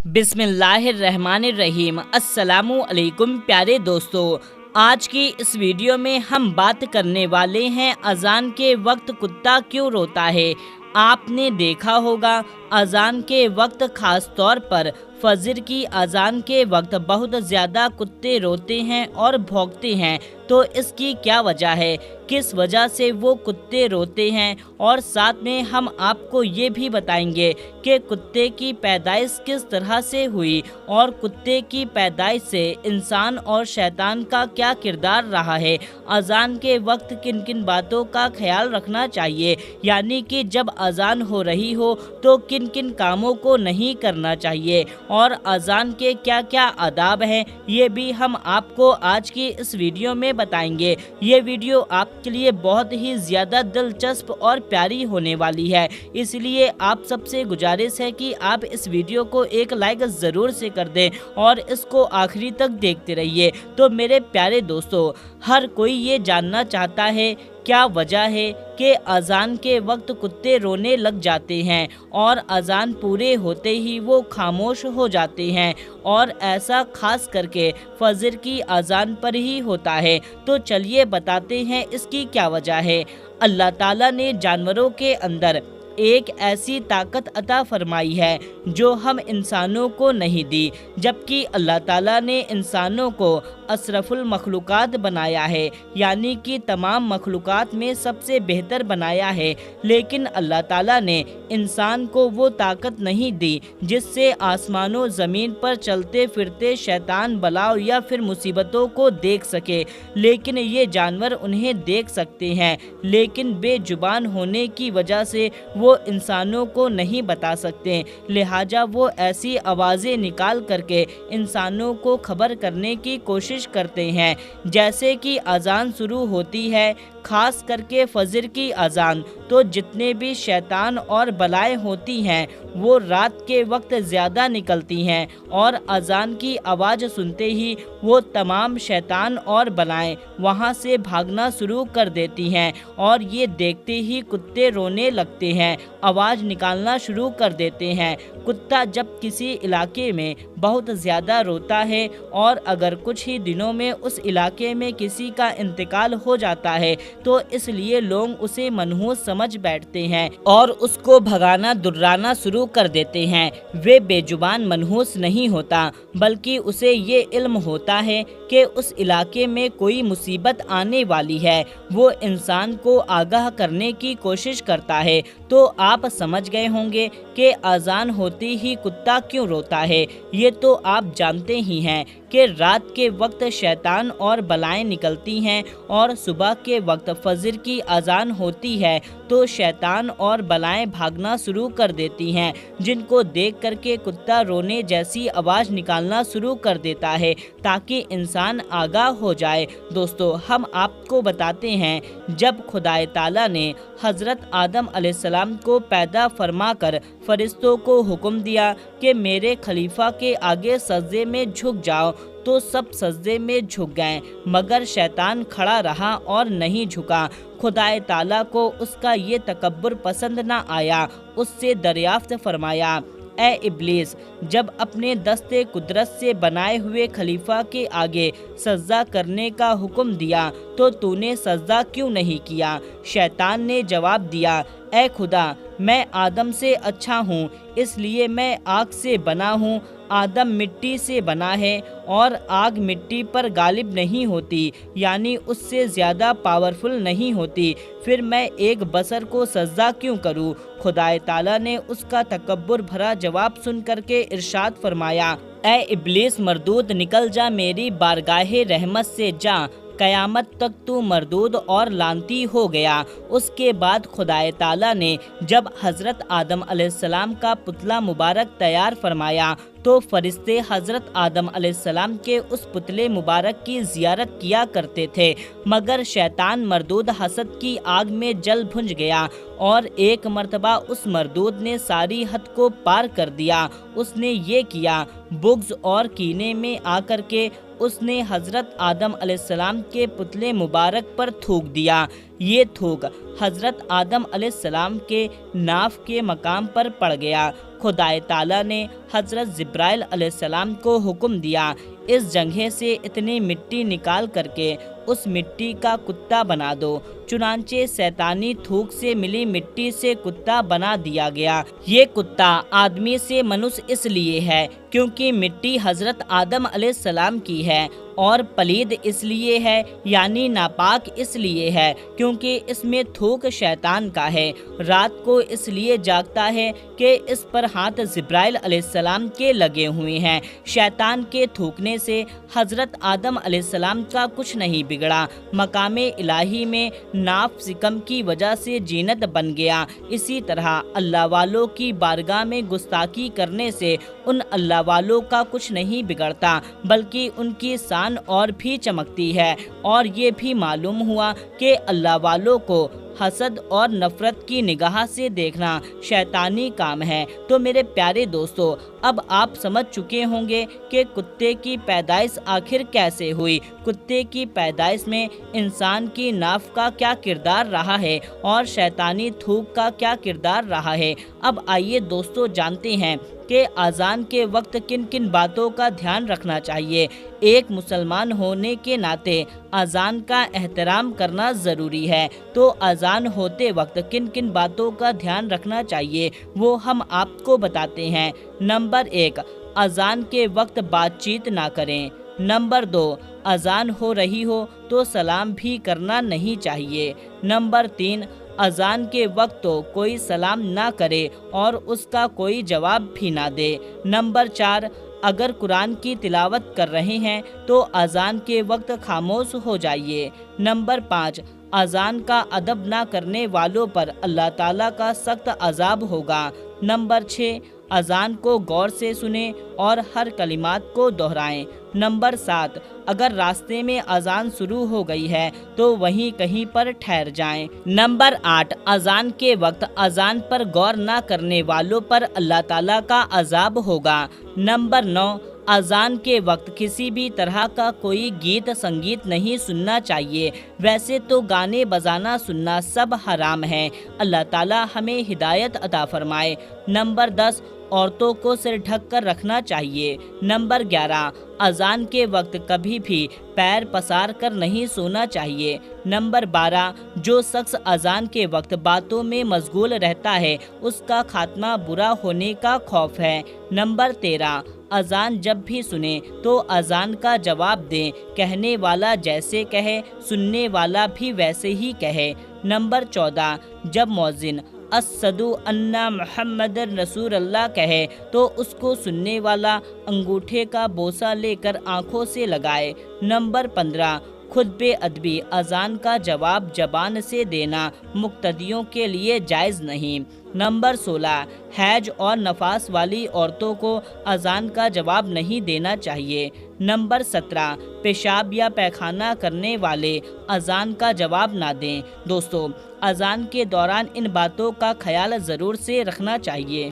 बिस्मिल्लाहिर्रहमानिर्रहीम। अस्सलामु अलैकुम प्यारे दोस्तों, आज की इस वीडियो में हम बात करने वाले हैं अजान के वक्त कुत्ता क्यों रोता है। आपने देखा होगा अजान के वक्त खास तौर पर फजर की अजान के वक्त बहुत ज़्यादा कुत्ते रोते हैं और भौंकते हैं। तो इसकी क्या वजह है, किस वजह से वो कुत्ते रोते हैं, और साथ में हम आपको ये भी बताएंगे कि कुत्ते की पैदाइश किस तरह से हुई और कुत्ते की पैदाइश से इंसान और शैतान का क्या किरदार रहा है। अजान के वक्त किन किन बातों का ख्याल रखना चाहिए, यानी कि जब अजान हो रही हो तो किन किन कामों को नहीं करना चाहिए, और अजान के क्या क्या आदाब हैं, ये भी हम आपको आज की इस वीडियो में बताएंगे। ये वीडियो आपके लिए बहुत ही ज़्यादा दिलचस्प और प्यारी होने वाली है, इसलिए आप सबसे गुजारिश है कि आप इस वीडियो को एक लाइक ज़रूर से कर दें और इसको आखिरी तक देखते रहिए। तो मेरे प्यारे दोस्तों, हर कोई ये जानना चाहता है क्या वजह है कि अजान के वक्त कुत्ते रोने लग जाते हैं और अजान पूरे होते ही वो खामोश हो जाते हैं, और ऐसा खास करके फजर की अजान पर ही होता है। तो चलिए बताते हैं इसकी क्या वजह है। अल्लाह ताला ने जानवरों के अंदर एक ऐसी ताकत अता फरमाई है जो हम इंसानों को नहीं दी, जबकि अल्लाह ताला ने इंसानों को अशरफुल मखलूक़ात बनाया है, यानी कि तमाम मखलूक़ात में सबसे बेहतर बनाया है। लेकिन अल्लाह ताला ने इंसान को वो ताकत नहीं दी जिससे आसमानों ज़मीन पर चलते फिरते शैतान बलाओं या फिर मुसीबतों को देख सके। लेकिन ये जानवर उन्हें देख सकते हैं, लेकिन बेजुबान होने की वजह से वो इंसानों को नहीं बता सकते, लिहाजा वो ऐसी आवाज़ें निकाल करके इंसानों को खबर करने की कोशिश करते हैं। जैसे कि अजान शुरू होती है, खास करके फजर की अजान, तो जितने भी शैतान और बलाएं होती हैं वो रात के वक्त ज़्यादा निकलती हैं, और अजान की आवाज़ सुनते ही वो तमाम शैतान और बलाएं वहाँ से भागना शुरू कर देती हैं, और ये देखते ही कुत्ते रोने लगते हैं, आवाज़ निकालना शुरू कर देते हैं। कुत्ता जब किसी इलाके में बहुत ज़्यादा रोता है और अगर कुछ ही दिनों में उस इलाके में किसी का इंतकाल हो जाता है तो इसलिए लोग उसे मनहूस समझ बैठते हैं और उसको भगाना दुर्राना शुरू कर देते हैं। वे बेजुबान मनहूस नहीं होता, बल्कि उसे ये इल्म होता है कि उस इलाके में कोई मुसीबत आने वाली है। वो इंसान को आगाह करने की कोशिश करता है। तो आप समझ गए होंगे कि अजान होती ही कुत्ता क्यों रोता है। ये तो आप जानते ही हैं कि रात के वक्त शैतान और बलाएं निकलती हैं और सुबह के वक्त फजर की अजान होती है तो शैतान और बलाएं भागना शुरू कर देती हैं, जिनको देख करके कुत्ता रोने जैसी आवाज़ निकालना शुरू कर देता है ताकि इंसान आगाह हो जाए। दोस्तों, हम आपको बताते हैं जब खुदाए ताला ने हज़रत आदम अलैहिस्सलाम को पैदा फरमाकर फरिश्तों को हुक्म दिया कि मेरे खलीफा के आगे सजदे में झुक जाओ, तो सब सजदे में झुक गए, मगर शैतान खड़ा रहा और नहीं झुका। खुदाए ताला को उसका ये तकब्बुर पसंद ना आया। उससे दरियाफ्त फरमाया, ए इब्लीस, जब अपने दस्ते कुदरत से बनाए हुए खलीफा के आगे सजदा करने का हुक्म दिया तो तूने सजदा क्यों नहीं किया। शैतान ने जवाब दिया, ए खुदा, मैं आदम से अच्छा हूँ, इसलिए मैं आग से बना हूँ। आदम मिट्टी से बना है और आग मिट्टी पर गालिब नहीं होती, यानी उससे ज़्यादा पावरफुल नहीं होती, फिर मैं एक बसर को सजदा क्यों करूँ। खुदाए ताला ने उसका तकब्बुर भरा जवाब सुन करके इरशाद फरमाया, ए इब्लीस मरदूद, निकल जा मेरी बारगाहे रहमत से जा, क़यामत तक तू मरदूद और लानती हो गया। उसके बाद खुदाए ताला ने जब हज़रत आदम अलैहिस्सलाम का पुतला मुबारक तैयार फरमाया तो फरिश्ते हज़रत आदम अलैहिस्सलाम के उस पुतले मुबारक की ज़ियारत किया करते थे, मगर शैतान मरदूद हसद की आग में जल भुंज गया और एक मर्तबा उस मरदूद ने सारी हद को पार कर दिया। उसने ये किया, बुग़्ज़ और कीने में आकर के اس نے حضرت آدم علیہ السلام کے پتلے مبارک پر تھوک دیا۔ یہ تھوک حضرت آدم علیہ السلام کے ناف کے مقام پر پڑ گیا۔ خدائے تعالیٰ نے حضرت جبرائیل علیہ السلام کو حکم دیا، اس جگہ سے اتنی مٹی نکال کر کے اس مٹی کا کتا بنا دو۔ چنانچہ شیطانی تھوک سے ملی مٹی سے کتا بنا دیا گیا۔ یہ کتا آدمی سے منوس اس لیے ہے کیونکہ مٹی حضرت آدم علیہ السلام کی ہے، اور پلید اس لیے ہے یعنی ناپاک اس لیے ہے کیونکہ اس میں تھوک شیطان کا ہے۔ رات کو اس لیے جاگتا ہے کہ اس پر ہاتھ جبرائیل علیہ السلام کے لگے ہوئے ہیں۔ شیطان کے تھوکنے سے حضرت آدم علیہ السلام کا کچھ نہیں بگڑا، مقام الہی میں ناف سکم کی وجہ سے جینت بن گیا۔ اسی طرح اللہ والوں کی بارگاہ میں گستاخی کرنے سے ان اللہ والوں کا کچھ نہیں بگڑتا بلکہ ان کی شان اور بھی چمکتی ہے، اور یہ بھی معلوم ہوا کہ اللہ والوں کو حسد اور نفرت کی نگاہ سے دیکھنا شیطانی کام ہے۔ تو میرے پیارے دوستو، اب آپ سمجھ چکے ہوں گے کہ کتے کی پیدائش آخر کیسے ہوئی، کتے کی پیدائش میں انسان کی ناف کا کیا کردار رہا ہے اور شیطانی تھوک کا کیا کردار رہا ہے۔ اب آئیے دوستو جانتے ہیں کہ اذان کے وقت کن کن باتوں کا دھیان رکھنا چاہیے۔ ایک مسلمان ہونے کے ناطے اذان کا احترام کرنا ضروری ہے، تو اذان ہوتے وقت کن کن باتوں کا دھیان رکھنا چاہیے وہ ہم آپ کو بتاتے ہیں۔ نمبر 1، اذان کے وقت بات چیت نہ کریں۔ نمبر 2، اذان ہو رہی ہو تو سلام بھی کرنا نہیں چاہیے۔ نمبر 3، اذان کے وقت تو کوئی سلام نہ کرے اور اس کا کوئی جواب بھی نہ دے۔ نمبر 4، اگر قرآن کی تلاوت کر رہے ہیں تو اذان کے وقت خاموش ہو جائیے۔ نمبر 5، اذان کا ادب نہ کرنے والوں پر اللہ تعالیٰ کا سخت عذاب ہوگا۔ نمبر 6، اذان کو غور سے سنیں اور ہر کلمات کو دہرائیں۔ نمبر 7، اگر راستے میں اذان شروع ہو گئی ہے تو وہیں کہیں پر ٹھہر جائیں۔ نمبر 8، اذان کے وقت اذان پر غور نہ کرنے والوں پر اللہ تعالیٰ کا عذاب ہوگا۔ نمبر 9، اذان کے وقت کسی بھی طرح کا کوئی گیت سنگیت نہیں سننا چاہیے۔ ویسے تو گانے بجانا سننا سب حرام ہے، اللہ تعالیٰ ہمیں ہدایت عطا فرمائے۔ نمبر 10، عورتوں کو سر ڈھک کر رکھنا چاہیے۔ نمبر 11، اذان کے وقت کبھی بھی پیر پسار کر نہیں سونا چاہیے۔ نمبر 12، جو شخص اذان کے وقت باتوں میں مشغول رہتا ہے اس کا خاتمہ برا ہونے کا خوف ہے۔ نمبر 13، اذان جب بھی سنیں تو اذان کا جواب دیں، کہنے والا جیسے کہے سننے والا بھی ویسے ہی کہے۔ نمبر 14، جب مؤذن اشہدو ان محمد رسول اللہ کہے تو اس کو سننے والا انگوٹھے کا بوسہ لے کر آنکھوں سے لگائے۔ نمبر 15، خود بے ادبی اذان کا جواب زبان سے دینا مقتدیوں کے لیے جائز نہیں۔ نمبر 16، حیض اور نفاس والی عورتوں کو اذان کا جواب نہیں دینا چاہیے۔ نمبر 17، پیشاب یا پیخانہ کرنے والے اذان کا جواب نہ دیں۔ دوستو، اذان کے دوران ان باتوں کا خیال ضرور سے رکھنا چاہیے۔